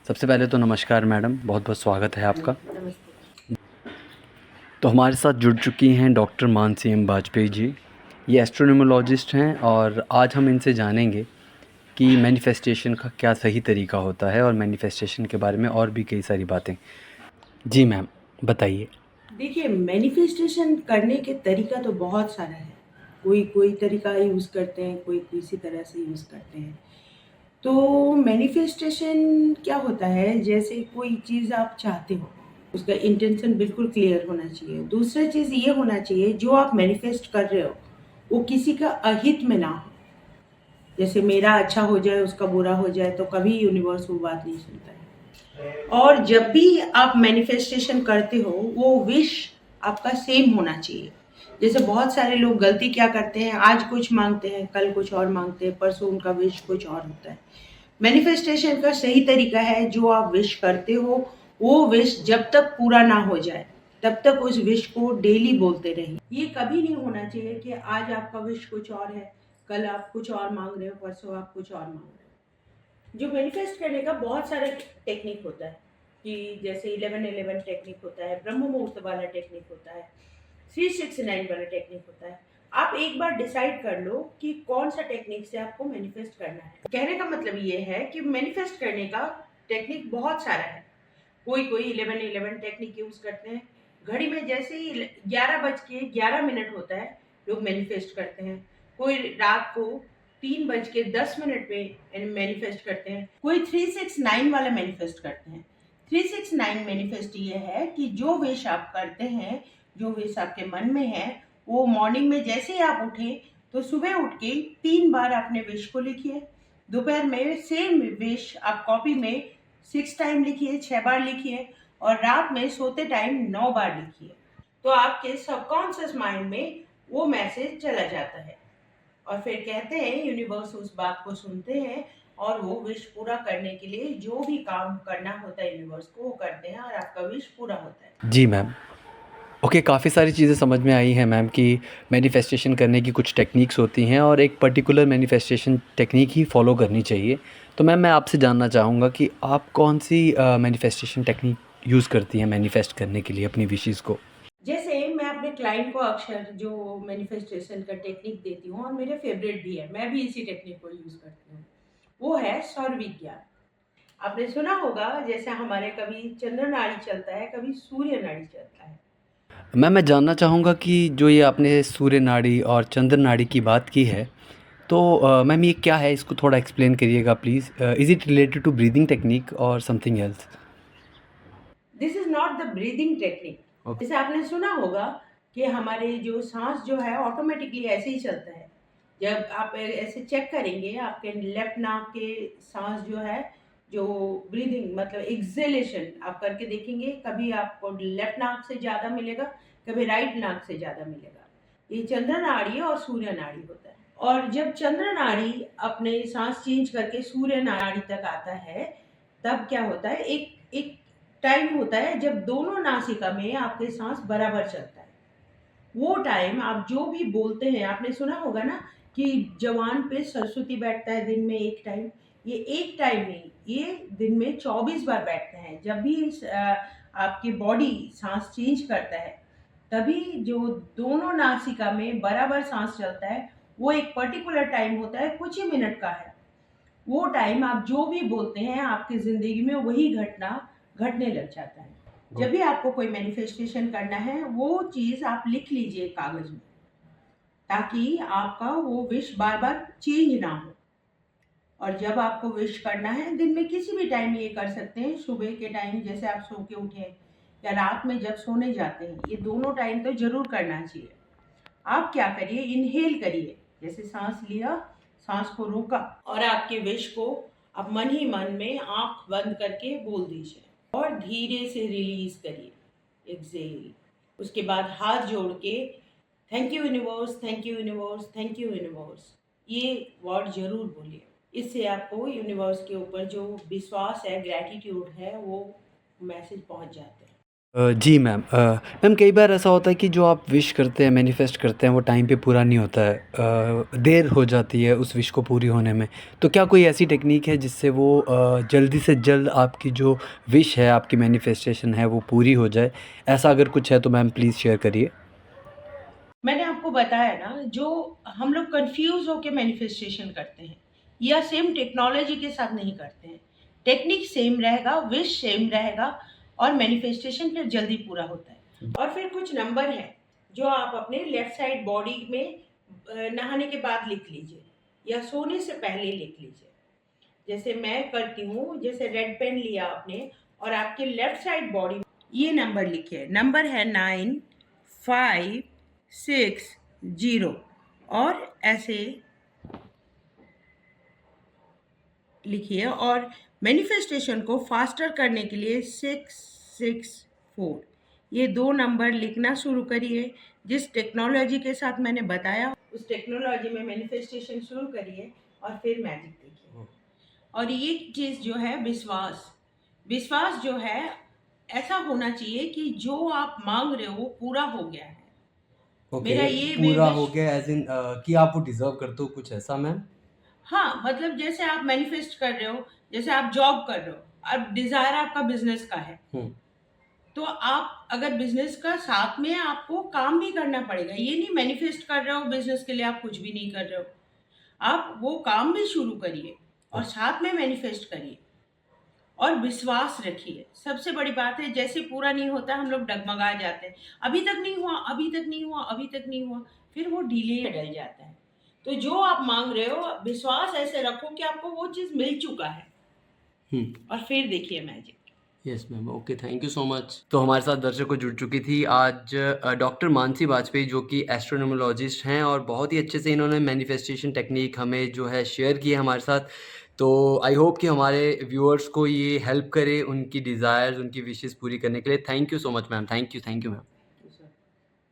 सबसे पहले तो नमस्कार मैडम, बहुत-बहुत स्वागत है आपका। नमस्ते। तो हमारे साथ जुड़ चुकी हैं डॉक्टर मानसी एम वाजपेयी जी। ये एस्ट्रोन्यूमोलॉजिस्ट हैं और आज हम इनसे जानेंगे कि मैनिफेस्टेशन का क्या सही तरीका होता है और मैनिफेस्टेशन के बारे में और भी कई सारी बातें। जी मैम, बताइए। देखिए, मैनिफेस्टेशन करने के तरीका तो बहुत सारा है। कोई कोई तरीका यूज़ करते हैं, कोई किसी तरह से यूज़ करते हैं। तो मैनिफेस्टेशन क्या होता है, जैसे कोई चीज़ आप चाहते हो, उसका इंटेंशन बिल्कुल क्लियर होना चाहिए। दूसरा चीज़ ये होना चाहिए, जो आप मैनिफेस्ट कर रहे हो, वो किसी का अहित में ना हो। जैसे मेरा अच्छा हो जाए, उसका बुरा हो जाए, तो कभी यूनिवर्स वो बात नहीं सुनता है। और जब भी आप मैनिफेस्टेशन करते हो, वो विश आपका सेम होना चाहिए। जैसे बहुत सारे लोग गलती क्या करते हैं, आज कुछ मांगते हैं, कल कुछ और मांगते हैं, परसों उनका विश कुछ और होता है। मैनिफेस्टेशन का सही तरीका है, जो आप विश करते हो, वो विश जब तक पूरा ना हो जाए, तब तक उस विश को डेली बोलते रहिए। ये कभी नहीं होना चाहिए कि आज आपका विश कुछ और है, कल आप कुछ और मांग रहे हो, परसों आप कुछ और मांग रहे हो। जो मैनिफेस्ट करने का बहुत सारा टेक्निक होता है, कि जैसे 11-11 टेक्निक होता है, ब्रह्म मुहूर्त वाला टेक्निक होता है, 369 वाला टेक्निक होता है। आप एक बार डिसाइड कर लो कि कौन सा टेक्निक से आपको मैनिफेस्ट करना है। कहने का मतलब ये है कि मैनिफेस्ट करने का टेक्निक बहुत सारा है। कोई कोई 11-11 टेक्निक यूज करते हैं। घड़ी में जैसे ही 11:11 होता है, लोग मैनिफेस्ट करते हैं। कोई रात को 3:10 पे मैनिफेस्ट करते हैं। कोई 369 वाला मैनिफेस्ट करते हैं। 369 मैनिफेस्ट ये है कि जो विश आप करते हैं, जो विश आपके मन में है, वो मॉर्निंग में जैसे ही आप उठे, तो सुबह उठ के 3 बार अपने विश को लिखिए। दोपहर में सेम विश आप कॉपी में 6 टाइम लिखिए, 6 बार लिखिए। और रात में सोते टाइम 9 बार लिखिए। तो आपके सबकॉन्शियस माइंड में वो मैसेज चला जाता है। और फिर कहते हैं यूनिवर्स उस बात को सुनते हैं, और वो विश पूरा करने के लिए जो भी काम करना होता है यूनिवर्स को, वो करते हैं और आपका विश पूरा होता है। जी मैम। ओके, काफ़ी सारी चीज़ें समझ में आई हैं मैम कि मैनिफेस्टेशन करने की कुछ टेक्निक्स होती हैं और एक पर्टिकुलर मैनिफेस्टेशन टेक्निक ही फ़ॉलो करनी चाहिए। तो मैम मैं आपसे जानना चाहूँगा कि आप कौन-सी मैनिफेस्टेशन टेक्निक यूज़ करती हैं मैनिफेस्ट करने के लिए अपनी विशेज़ को? जैसे मैं अपने क्लाइंट को अक्सर जो मैनिफेस्टेशन का टेक्निक देती हूँ, और मेरे फेवरेट भी है, मैं भी इसी टेक्निक को यूज़ करती हूँ, वो है सौर विज्ञान। आपने सुना होगा, जैसे हमारे कभी चंद्र नाड़ी चलता है, कभी सूर्य नाड़ी चलता है। मैम मैं जानना चाहूँगा कि जो ये आपने सूर्य नाड़ी और चंद्र नाड़ी की बात की है, तो मैम ये क्या है? इसको थोड़ा एक्सप्लेन करिएगा please. Is it related to breathing technique और something else? This is not the breathing technique. Okay. जैसे आपने सुना होगा कि हमारे जो सांस जो है ऑटोमेटिकली ऐसे ही चलता है। जब आप ऐसे चेक करेंगे, आपके लेफ्ट नाक के सांस जो है, जो ब्रीदिंग मतलब एक्सेलेशन आप करके देखेंगे, कभी आपको लेफ्ट नाक से ज़्यादा मिलेगा, कभी राइट नाक से ज़्यादा मिलेगा। ये चंद्र नाड़ी और सूर्य नाड़ी होता है। और जब चंद्र नाड़ी अपने सांस चेंज करके सूर्य नाड़ी तक आता है, तब क्या होता है, एक एक टाइम होता है जब दोनों नासिका में आपके सांस बराबर चलता है। वो टाइम आप जो भी बोलते हैं, आपने सुना होगा ना कि जवान पे सरस्वती बैठता है दिन में एक टाइम। ये एक टाइम नहीं, ये दिन में 24 बार बैठते हैं। जब भी आपकी बॉडी सांस चेंज करता है, तभी जो दोनों नासिका में बराबर सांस चलता है, वो एक पर्टिकुलर टाइम होता है, कुछ ही मिनट का है। वो टाइम आप जो भी बोलते हैं, आपकी ज़िंदगी में वही घटना घटने लग जाता है। जब भी आपको कोई मैनिफेस्टेशन करना है, वो चीज़ आप लिख लीजिए कागज़ में, ताकि आपका वो विश बार-बार चेंज ना हो। और जब आपको विश करना है, दिन में किसी भी टाइम ये कर सकते हैं, सुबह के टाइम जैसे आप सो के उठे, या रात में जब सोने जाते हैं, ये दोनों टाइम तो ज़रूर करना चाहिए। आप क्या करिए, इनहेल करिए, जैसे सांस लिया, सांस को रोका, और आपके विश को आप मन ही मन में आंख बंद करके बोल दीजिए, और धीरे से रिलीज करिए, एक्सेल। उसके बाद हाथ जोड़ के thank you universe, thank you universe, thank you universe, ये वर्ड जरूर बोलिए। इससे आपको यूनिवर्स के ऊपर जो विश्वास है, ग्रैटिट्यूड है, वो मैसेज पहुंच जाते हैं। जी मैम। मैम कई बार ऐसा होता है कि जो आप विश करते हैं, मैनिफेस्ट करते हैं, वो टाइम पे पूरा नहीं होता है। देर हो जाती है उस विश को पूरी होने में। तो क्या कोई ऐसी टेक्नीक है जिससे वो जल्दी से जल्द आपकी जो विश है, आपकी मैनिफेस्टेशन है, वो पूरी हो जाए? ऐसा अगर कुछ है तो मैम प्लीज़ शेयर करिए। मैंने आपको बताया ना, जो हम लोग कंफ्यूज होके मैनिफेस्टेशन करते हैं या सेम टेक्नोलॉजी के साथ नहीं करते हैं। टेक्निक सेम रहेगा, विश सेम रहेगा, और मैनिफेस्टेशन फिर जल्दी पूरा होता है। और फिर कुछ नंबर है जो आप अपने लेफ्ट साइड बॉडी में नहाने के बाद लिख लीजिए या सोने से पहले लिख लीजिए। जैसे मैं करती हूँ, जैसे रेड पेन लिया आपने और आपके लेफ्ट साइड बॉडी ये नंबर लिखे। नंबर है 9560 और ऐसे लिखिए। और मैनिफेस्टेशन को फास्टर करने के लिए 664 ये 2 नंबर लिखना शुरू करिए। जिस टेक्नोलॉजी के साथ मैंने बताया उस टेक्नोलॉजी में मैनिफेस्टेशन शुरू करिए और फिर मैजिक देखिए। और ये चीज़ जो है, विश्वास, विश्वास जो है ऐसा होना चाहिए कि जो आप मांग रहे हो वो पूरा हो गया है। मेरा ओके, ये पूरा हो विश, गया एज़ इन कि आप वो डिज़र्व करते हो, कुछ ऐसा मैम? हाँ, मतलब जैसे आप मैनिफेस्ट कर रहे हो, जैसे आप जॉब कर रहे हो, अब डिज़ायर आपका बिज़नेस का है, हुँ। तो आप अगर बिज़नेस का साथ में आपको काम भी करना पड़ेगा। ये नहीं मैनिफेस्ट कर रहे हो बिज़नेस के लिए आप कुछ भी नहीं कर रहे हो। आप वो काम भी शुरू करिए और साथ में मैनिफेस्ट करिए और विश्वास रखिए। सबसे बड़ी बात है, जैसे पूरा नहीं होता हम लोग डगमगा जाते हैं। अभी तक नहीं हुआ, अभी तक नहीं हुआ, अभी तक नहीं हुआ, फिर वो डिले डल जाता है। तो जो आप माँग रहे हो, विश्वास ऐसे रखो कि आपको वो चीज़ मिल चुका है हुँ। और फिर देखिए magic. Yes ma'am, okay, thank you so much. तो हमारे साथ दर्शकों जुड़ चुकी थी आज डॉक्टर मानसी वाजपेयी, जो कि एस्ट्रोनोमोलॉजिस्ट हैं और बहुत ही अच्छे से इन्होंने मैनिफेस्टेशन टेक्निक हमें जो है शेयर की है हमारे साथ। तो आई होप कि हमारे व्यूअर्स को ये हेल्प करे उनकी डिज़ायर्स, उनकी विशेज़ पूरी करने के लिए। Thank you so much ma'am, thank you ma'am.